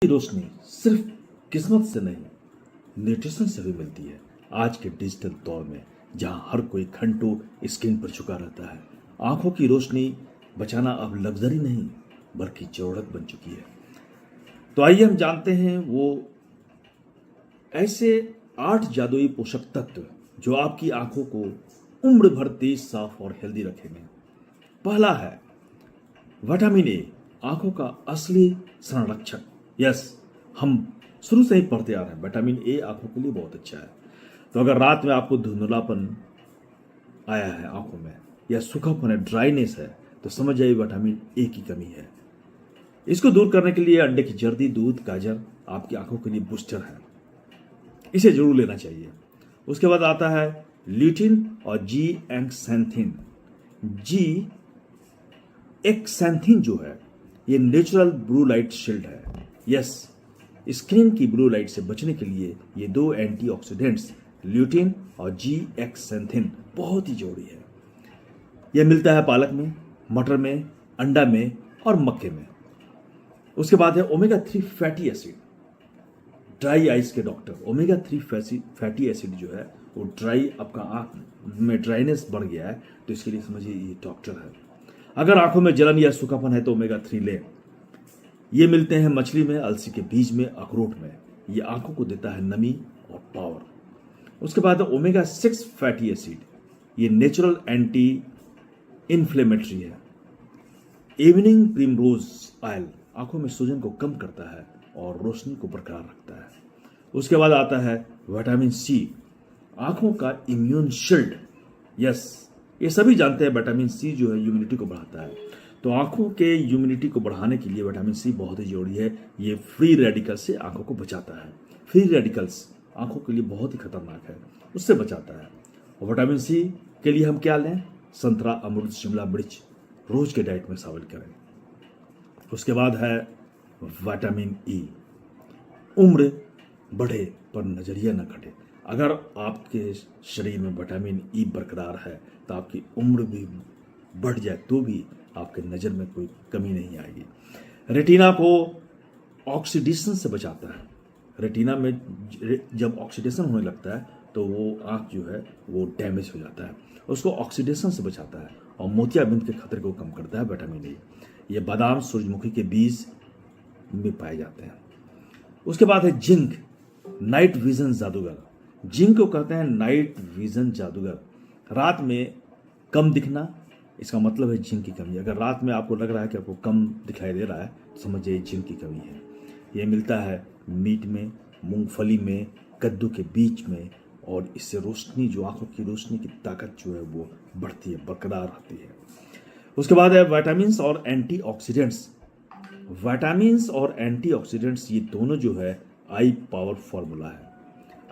रोशनी सिर्फ किस्मत से नहीं, न्यूट्रिशन से भी मिलती है। आज के डिजिटल दौर में जहां हर कोई घंटों स्क्रीन पर झुका रहता है, आंखों की रोशनी बचाना अब लग्जरी नहीं बल्कि जरूरत बन चुकी है। तो आइए हम जानते हैं वो ऐसे 8 जादुई पोषक तत्व जो आपकी आंखों को उम्र भर तेज, साफ और हेल्दी रखेंगे। पहला है विटामिन ए, आंखों का असली संरक्षक। यस, हम शुरू से ही पढ़ते आ रहे हैं विटामिन ए आंखों के लिए बहुत अच्छा है। तो अगर रात में आपको धुंधलापन आया है आंखों में या सूखापन है, ड्राइनेस है, तो समझ जाइए विटामिन ए की कमी है। इसको दूर करने के लिए अंडे की जर्दी, दूध, गाजर आपकी आंखों के लिए बूस्टर है, इसे जरूर लेना चाहिए। उसके बाद आता है ल्यूटिन और जी एक्सैंथिन। जी एक्सैंथिन जो है ये नेचुरल ब्लू लाइट शील्ड है। यस, स्क्रीन की ब्लू लाइट से बचने के लिए ये 2 एंटीऑक्सीडेंट्स ल्यूटिन और जी एक्सैंथिन बहुत ही जरूरी है। यह मिलता है पालक में, मटर में, अंडा में और मक्के में। उसके बाद है omega 3 fatty acid. Dry eyes के डॉक्टर, ओमेगा 3 फैटी एसिड जो है वो ड्राई, आपका आंख में ड्राइनेस बढ़ गया है तो इसके लिए समझिए ये डॉक्टर है। अगर आंखों में जलन या सूखापन है तो ओमेगा 3 लें। ये मिलते हैं मछली में, अलसी के बीज में, अखरोट में। ये आंखों को देता है नमी और पावर। उसके बाद है ओमेगा 6 फैटी एसिड। ये नेचुरल एंटी इन्फ्लेमेटरी है। इवनिंग प्रिमरोज ऑयल आंखों में सूजन को कम करता है और रोशनी को बरकरार रखता है। उसके बाद आता है विटामिन सी, आंखों का इम्यून शील्ड। यस, ये सभी जानते हैं विटामिन सी जो है इम्यूनिटी को बढ़ाता है। तो आंखों के इम्यूनिटी को बढ़ाने के लिए विटामिन सी बहुत ही जरूरी है। ये फ्री रेडिकल से आंखों को बचाता है। फ्री रेडिकल्स आंखों के लिए बहुत ही खतरनाक है, उससे बचाता है। और विटामिन सी के लिए हम क्या लें? संतरा, अमरूद, शिमला मिर्च रोज के डाइट में शामिल करें। उसके बाद है विटामिन ई, उम्र बढ़े पर नजरिया न घटे। अगर आपके शरीर में विटामिन ई बरकरार है तो आपकी उम्र भी बढ़ जाए तो भी आपके नज़र में कोई कमी नहीं आएगी। रेटिना को ऑक्सीडेशन से बचाता है। रेटिना में जब ऑक्सीडेशन होने लगता है तो वो आँख जो है वो डैमेज हो जाता है, उसको ऑक्सीडेशन से बचाता है और मोतियाबिंद के खतरे को कम करता है विटामिन ई। ये बादाम, सूरजमुखी के बीज में पाए जाते हैं। उसके बाद है जिंक, नाइट विजन जादूगर। जिंक को कहते हैं नाइट विजन जादूगर। रात में कम दिखना, इसका मतलब है जिंक की कमी। अगर रात में आपको लग रहा है कि आपको कम दिखाई दे रहा है तो समझ जाइए जिंक की कमी है। यह मिलता है मीट में, मूंगफली में, कद्दू के बीज में, और इससे रोशनी, जो आंखों की रोशनी की ताकत जो है वो बढ़ती है, बरकरार रहती है। उसके बाद है विटामिन्स और एंटीऑक्सीडेंट्स। विटामिन्स और एंटीऑक्सीडेंट्स ये दोनों जो है आई पावर फॉर्मूला है।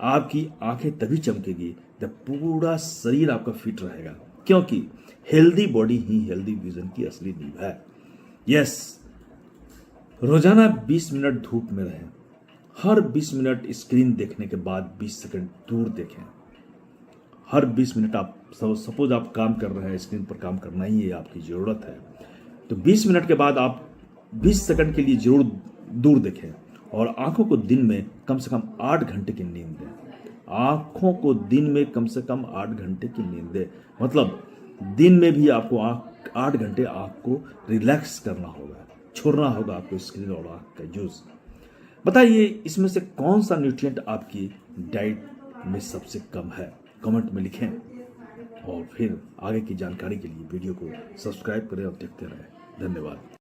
आपकी आंखें तभी चमकेगी जब पूरा शरीर आपका फिट रहेगा, क्योंकि हेल्दी बॉडी ही हेल्दी विजन की असली नींव है। यस, रोजाना 20 मिनट धूप में रहें। हर 20 मिनट स्क्रीन देखने के बाद 20 सेकंड दूर देखें। हर 20 मिनट आप सपोज आप काम कर रहे हैं, स्क्रीन पर काम करना ही है आपकी जरूरत है, तो 20 मिनट के बाद आप 20 सेकंड के लिए जरूर दूर देखें। और आंखों को दिन में कम से कम 8 घंटे की नींद दें। आंखों को दिन में कम से कम 8 घंटे की नींद दें, मतलब दिन में भी आपको 8 घंटे आंख को रिलैक्स करना होगा, छोड़ना होगा आपको स्क्रीन और आंख का जूस। बताइए इसमें से कौन सा न्यूट्रिएंट आपकी डाइट में सबसे कम है? कमेंट में लिखें और फिर आगे की जानकारी के लिए वीडियो को सब्सक्राइब करें और देखते रहें। धन्यवाद।